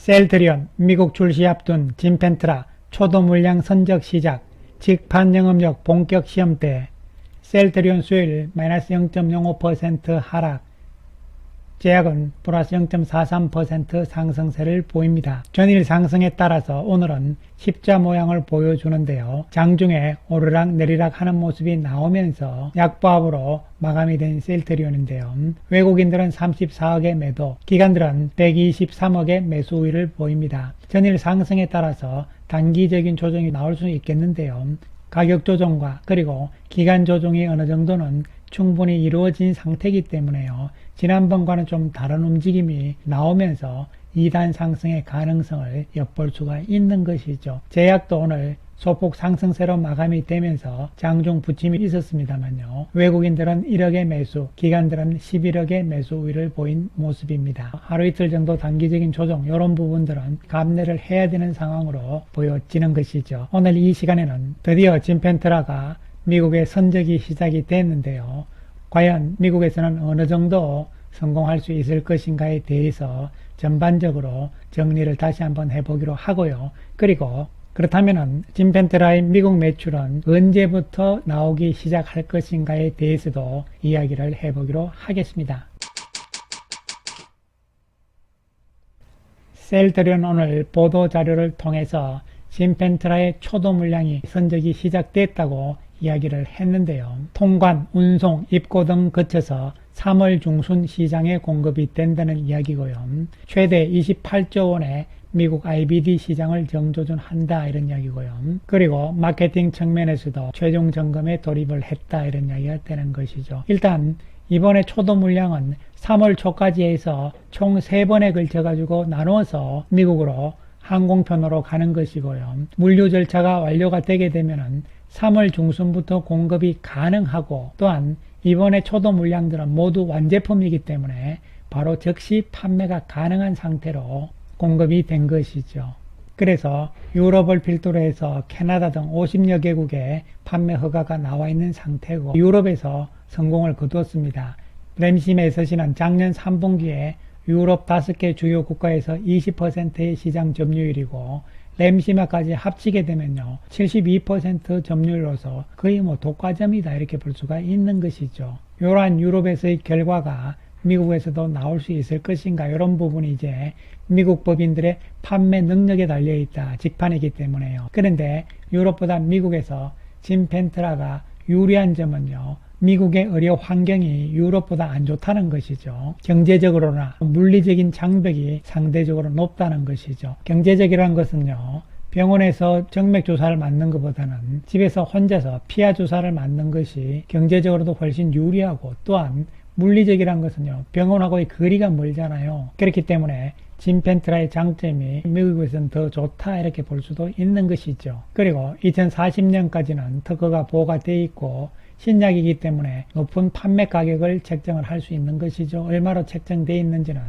셀트리온 미국 출시 앞둔 진펜트라 초도 물량 선적 시작, 직판 영업력 본격 시험대. 셀트리온 수요일 마이너스 0.05% 하락, 제약은 플러스 0.43% 상승세를 보입니다. 전일 상승에 따라서 오늘은 십자 모양을 보여주는데요. 장중에 오르락 내리락 하는 모습이 나오면서 약보합으로 마감이 된 셀트리온인데요. 외국인들은 34억의 매도, 기관들은 123억의 매수 우위를 보입니다. 전일 상승에 따라서 단기적인 조정이 나올 수 있겠는데요. 가격 조정과 그리고 기간 조정이 어느 정도는 충분히 이루어진 상태이기 때문에요. 지난번과는 좀 다른 움직임이 나오면서 2단 상승의 가능성을 엿볼 수가 있는 것이죠. 제약도 오늘 소폭 상승세로 마감이 되면서 장중 부침이 있었습니다만요. 외국인들은 1억의 매수, 기관들은 11억의 매수 우위를 보인 모습입니다. 하루 이틀 정도 단기적인 조정, 이런 부분들은 감내를 해야 되는 상황으로 보여지는 것이죠. 오늘 이 시간에는 드디어 진펜트라가 미국의 선적이 시작이 됐는데요. 과연 미국에서는 어느 정도 성공할 수 있을 것인가에 대해서 전반적으로 정리를 다시 한번 해보기로 하고요. 그리고 그렇다면 진펜트라의 미국 매출은 언제부터 나오기 시작할 것인가에 대해서도 이야기를 해보기로 하겠습니다. 셀트리온 오늘 보도자료를 통해서 진펜트라의 초도 물량이 선적이 시작됐다고 이야기를 했는데요. 통관, 운송, 입고 등 거쳐서 3월 중순 시장에 공급이 된다는 이야기고요. 최대 28조 원의 미국 IBD 시장을 정조준한다 이런 이야기고요. 그리고 마케팅 측면에서도 최종 점검에 돌입을 했다 이런 이야기가 되는 것이죠. 일단 이번에 초도 물량은 3월 초까지 해서 총 3번에 걸쳐 가지고 나눠서 미국으로 항공편으로 가는 것이고요. 물류 절차가 완료가 되게 되면은 3월 중순부터 공급이 가능하고, 또한 이번에 초도 물량들은 모두 완제품이기 때문에 바로 즉시 판매가 가능한 상태로 공급이 된 것이죠. 그래서 유럽을 필두로 해서 캐나다 등 50여 개국에 판매 허가가 나와 있는 상태고, 유럽에서 성공을 거두었습니다. 램시메스시는 작년 3분기에 유럽 5개 주요 국가에서 20%의 시장 점유율이고, 램시마까지 합치게 되면요 72% 점유율로서 거의 독과점이다 이렇게 볼 수가 있는 것이죠. 이러한 유럽에서의 결과가 미국에서도 나올 수 있을 것인가, 이런 부분이 이제 미국 법인들의 판매 능력에 달려있다, 직판이기 때문에요. 그런데 유럽보다 미국에서 진펜트라가 유리한 점은요, 미국의 의료 환경이 유럽보다 안 좋다는 것이죠. 경제적으로나 물리적인 장벽이 상대적으로 높다는 것이죠. 경제적이라는 것은요, 병원에서 정맥 주사를 맞는 것보다는 집에서 혼자서 피하 주사를 맞는 것이 경제적으로도 훨씬 유리하고, 또한 물리적이라는 것은요, 병원하고의 거리가 멀잖아요. 그렇기 때문에 진펜트라의 장점이 미국에서는 더 좋다 이렇게 볼 수도 있는 것이죠. 그리고 2040년까지는 특허가 보호가 되어 있고 신약이기 때문에 높은 판매 가격을 책정을 할 수 있는 것이죠. 얼마로 책정되어 있는지는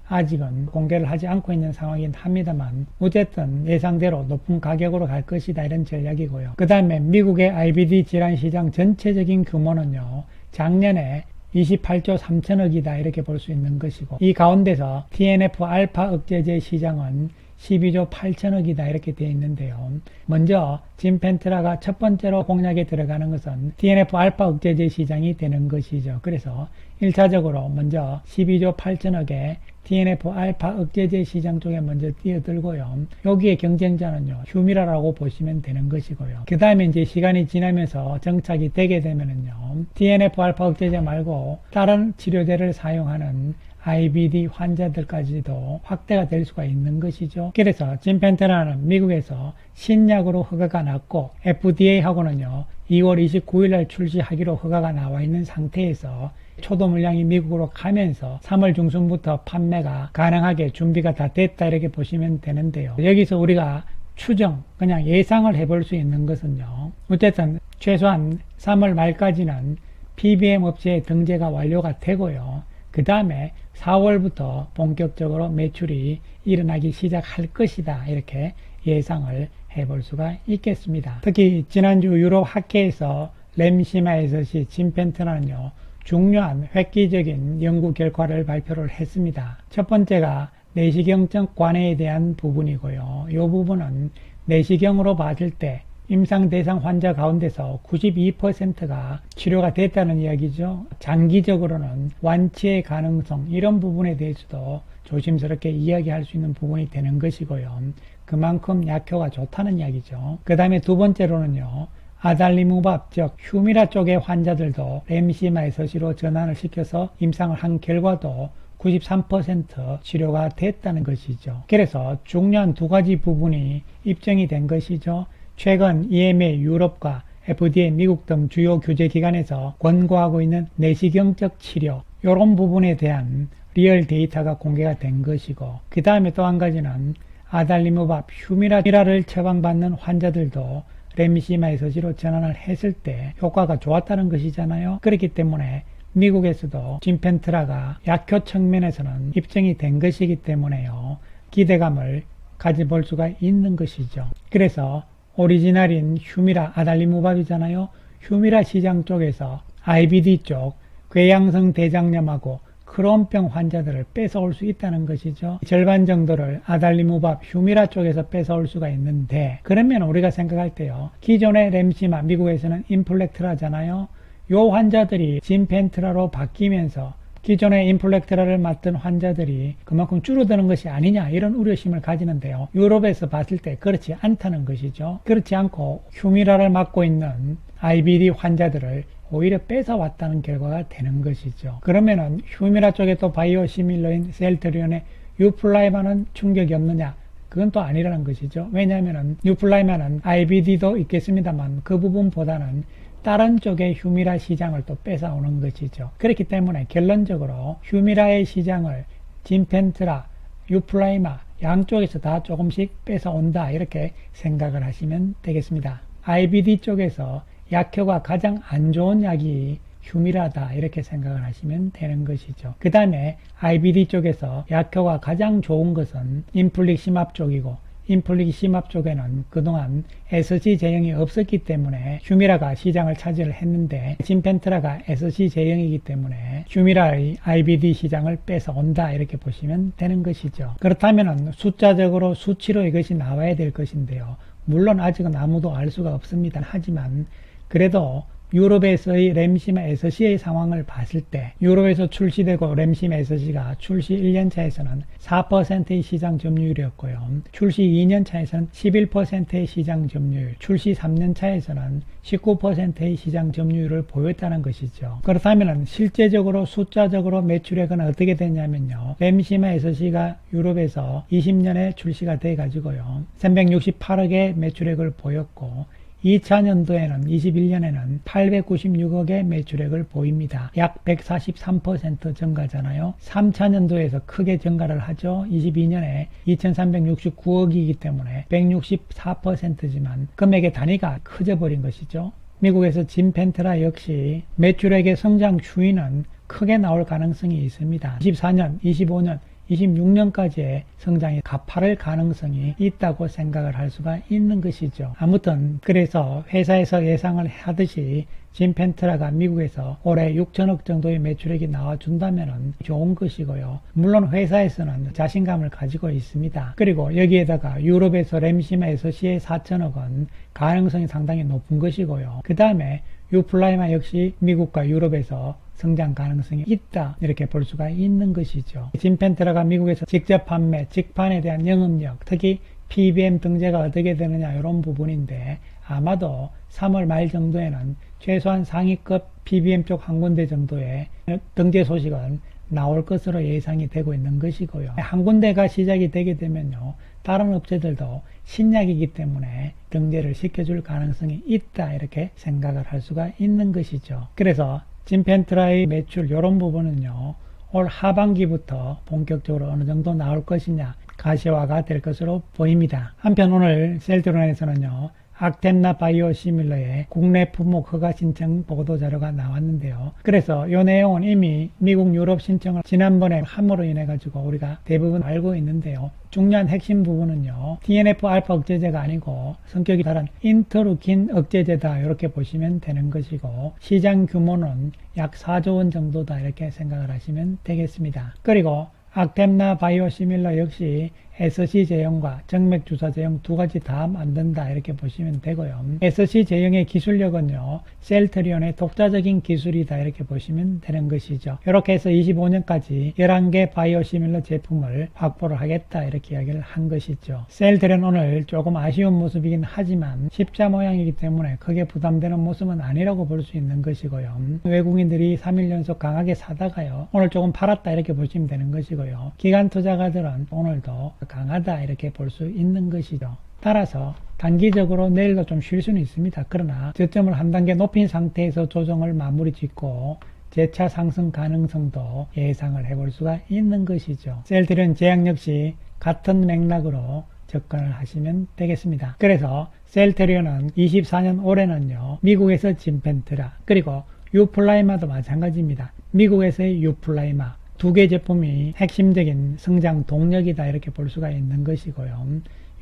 아직은 공개를 하지 않고 있는 상황이긴 합니다만, 어쨌든 예상대로 높은 가격으로 갈 것이다 이런 전략이고요. 그 다음에 미국의 IBD 질환 시장 전체적인 규모는요, 작년에 28조 3천억이다 이렇게 볼 수 있는 것이고, 이 가운데서 TNF-알파 억제제 시장은 12조 8천억이다 이렇게 되어 있는데요. 먼저 진펜트라가 첫 번째로 공략에 들어가는 것은 TNF-알파 억제제 시장이 되는 것이죠. 그래서 1차적으로 먼저 12조 8천억의 TNF-알파 억제제 시장 쪽에 먼저 뛰어들고요. 여기에 경쟁자는요, 휴미라라고 보시면 되는 것이고요. 그 다음에 이제 시간이 지나면서 정착이 되게 되면은요, TNF-알파 억제제 말고 다른 치료제를 사용하는 IBD 환자들까지도 확대가 될 수가 있는 것이죠. 그래서 진펜트라는 미국에서 신약으로 허가가 났고, FDA하고는요 2월 29일 날 출시하기로 허가가 나와 있는 상태에서 초도 물량이 미국으로 가면서 3월 중순부터 판매가 가능하게 준비가 다 됐다 이렇게 보시면 되는데요. 여기서 우리가 추정, 그냥 예상을 해볼 수 있는 것은요, 어쨌든 최소한 3월 말까지는 PBM 업체의 등재가 완료가 되고요. 그 다음에 4월부터 본격적으로 매출이 일어나기 시작할 것이다 이렇게 예상을 해볼 수가 있겠습니다. 특히 지난주 유럽 학회에서 램시마에서시 진펜트라는요, 중요한 획기적인 연구 결과를 발표를 했습니다. 첫 번째가 내시경적 관해에 대한 부분이고요. 이 부분은 내시경으로 봤을 때 임상 대상 환자 가운데서 92%가 치료가 됐다는 이야기죠. 장기적으로는 완치의 가능성, 이런 부분에 대해서도 조심스럽게 이야기할 수 있는 부분이 되는 것이고요. 그만큼 약효가 좋다는 이야기죠. 그 다음에 두 번째로는요, 아달리무밥, 즉 휴미라 쪽의 환자들도 렘시마 SC로 전환을 시켜서 임상을 한 결과도 93% 치료가 됐다는 것이죠. 그래서 중요한 두 가지 부분이 입증이 된 것이죠. 최근 EMA 유럽과 FDA 미국 등 주요 규제기관에서 권고하고 있는 내시경적 치료, 이런 부분에 대한 리얼 데이터가 공개가 된 것이고, 그 다음에 또 한 가지는 아달리무밥, 휴미라를 처방받는 환자들도 렘시마 SC로 전환을 했을 때 효과가 좋았다는 것이잖아요. 그렇기 때문에 미국에서도 진펜트라가 약효 측면에서는 입증이 된 것이기 때문에요, 기대감을 가져볼 수가 있는 것이죠. 그래서 오리지널인 휴미라 아달리무밥이잖아요. 휴미라 시장 쪽에서 IBD 쪽 궤양성 대장염하고 크론병 환자들을 뺏어올 수 있다는 것이죠. 절반 정도를 아달리무밥 휴미라 쪽에서 뺏어올 수가 있는데, 그러면 우리가 생각할 때요, 기존의 렘시마, 미국에서는 인플렉트라잖아요. 요 환자들이 진펜트라로 바뀌면서 기존의 인플렉트라를 맞던 환자들이 그만큼 줄어드는 것이 아니냐, 이런 우려심을 가지는데요, 유럽에서 봤을 때 그렇지 않다는 것이죠. 그렇지 않고 휴미라를 맞고 있는 IBD 환자들을 오히려 뺏어왔다는 결과가 되는 것이죠. 그러면은 휴미라 쪽에 또 바이오시밀러인 셀트리온의 유플라이마는 충격이 없느냐? 그건 또 아니라는 것이죠. 왜냐하면은 유플라이마는 IBD도 있겠습니다만 그 부분보다는 다른 쪽의 휴미라 시장을 또 뺏어오는 것이죠. 그렇기 때문에 결론적으로 휴미라의 시장을 진펜트라, 유플라이마 양쪽에서 다 조금씩 뺏어온다, 이렇게 생각을 하시면 되겠습니다. IBD 쪽에서 약효가 가장 안 좋은 약이 휴미라다, 이렇게 생각을 하시면 되는 것이죠. 그 다음에 IBD 쪽에서 약효가 가장 좋은 것은 인플릭시맙 쪽이고, 인플릭시맙 쪽에는 그동안 SC 제형이 없었기 때문에 휴미라가 시장을 차지를 했는데, 진펜트라가 SC 제형이기 때문에 휴미라의 IBD 시장을 뺏어온다, 이렇게 보시면 되는 것이죠. 그렇다면 숫자적으로 수치로 이것이 나와야 될 것인데요, 물론 아직은 아무도 알 수가 없습니다. 하지만 그래도 유럽에서의 렘시마 SC의 상황을 봤을 때, 유럽에서 출시되고 렘시마 SC가 출시 1년차에서는 4%의 시장 점유율이었고요. 출시 2년차에서는 11%의 시장 점유율, 출시 3년차에서는 19%의 시장 점유율을 보였다는 것이죠. 그렇다면 실제적으로 숫자적으로 매출액은 어떻게 되냐면요, 렘시마 SC가 유럽에서 20년에 출시가 돼 가지고요, 368억의 매출액을 보였고, 2000년도에는 21년에는 896억의 매출액을 보입니다. 약 143% 증가잖아요. 3차년도에서 크게 증가를 하죠. 22년에 2369억이기 때문에 164%지만 금액의 단위가 커져버린 것이죠. 미국에서 진펜트라 역시 매출액의 성장 추이는 크게 나올 가능성이 있습니다. 24년, 25년, 26년까지의 성장이 가파를 가능성이 있다고 생각을 할 수가 있는 것이죠. 아무튼 그래서 회사에서 예상을 하듯이 진펜트라가 미국에서 올해 6천억 정도의 매출액이 나와준다면 좋은 것이고요. 물론 회사에서는 자신감을 가지고 있습니다. 그리고 여기에다가 유럽에서 렘시마 SC의 4천억은 가능성이 상당히 높은 것이고요. 그 다음에 유플라이마 역시 미국과 유럽에서 성장 가능성이 있다, 이렇게 볼 수가 있는 것이죠. 진펜트라가 미국에서 직접 판매, 직판에 대한 영업력, 특히 PBM 등재가 어떻게 되느냐, 이런 부분인데 아마도 3월 말 정도에는 최소한 상위급 PBM 쪽 한 군데 정도의 등재 소식은 나올 것으로 예상이 되고 있는 것이고요. 한 군데가 시작이 되게 되면요, 다른 업체들도 신약이기 때문에 등재를 시켜줄 가능성이 있다, 이렇게 생각을 할 수가 있는 것이죠. 그래서 진펜트라의 매출 이런 부분은요, 올 하반기부터 본격적으로 어느 정도 나올 것이냐, 가시화가 될 것으로 보입니다. 한편 오늘 셀트론에서는요, 악템나 바이오시밀러의 국내 품목 허가 신청 보도자료가 나왔는데요. 그래서 이 내용은 이미 미국 유럽 신청을 지난번에 함으로 인해 가지고 우리가 대부분 알고 있는데요. 중요한 핵심 부분은요, TNF-알파 억제제가 아니고 성격이 다른 인터루킨 억제제다, 이렇게 보시면 되는 것이고, 시장 규모는 약 4조 원 정도다, 이렇게 생각을 하시면 되겠습니다. 그리고 악템나 바이오시밀러 역시 SC 제형과 정맥 주사 제형 두 가지 다 만든다 이렇게 보시면 되고요. SC 제형의 기술력은요, 셀트리온의 독자적인 기술이다 이렇게 보시면 되는 것이죠. 이렇게 해서 25년까지 11개 바이오시밀러 제품을 확보를 하겠다 이렇게 이야기를 한 것이죠. 셀트리온 오늘 조금 아쉬운 모습이긴 하지만 십자 모양이기 때문에 크게 부담되는 모습은 아니라고 볼 수 있는 것이고요. 외국인들이 3일 연속 강하게 사다가요, 오늘 조금 팔았다 이렇게 보시면 되는 것이고요. 기관 투자가들은 오늘도 강하다 이렇게 볼 수 있는 것이죠. 따라서 단기적으로 내일도 좀 쉴 수는 있습니다. 그러나 저점을 한 단계 높인 상태에서 조정을 마무리 짓고 재차 상승 가능성도 예상을 해볼 수가 있는 것이죠. 셀트리온 제약 역시 같은 맥락으로 접근을 하시면 되겠습니다. 그래서 셀트리온은 24년 올해는요, 미국에서 진펜트라 그리고 유플라이마도 마찬가지입니다. 미국에서의 유플라이마 두 개 제품이 핵심적인 성장 동력이다 이렇게 볼 수가 있는 것이고요.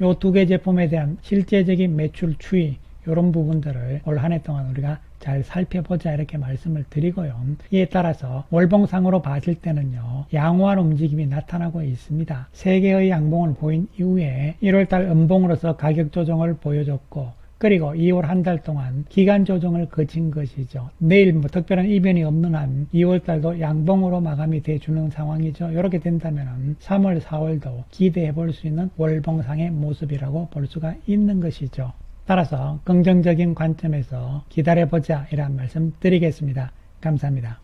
이 두 개 제품에 대한 실제적인 매출 추이 이런 부분들을 올 한 해 동안 우리가 잘 살펴보자 이렇게 말씀을 드리고요. 이에 따라서 월봉상으로 봤을 때는요, 양호한 움직임이 나타나고 있습니다. 3개의 양봉을 보인 이후에 1월달 음봉으로서 가격 조정을 보여줬고, 그리고 2월 한 달 동안 기간 조정을 거친 것이죠. 내일 뭐 특별한 이변이 없는 한 2월달도 양봉으로 마감이 돼주는 상황이죠. 이렇게 된다면 3월, 4월도 기대해 볼 수 있는 월봉상의 모습이라고 볼 수가 있는 것이죠. 따라서 긍정적인 관점에서 기다려보자 이런 말씀 드리겠습니다. 감사합니다.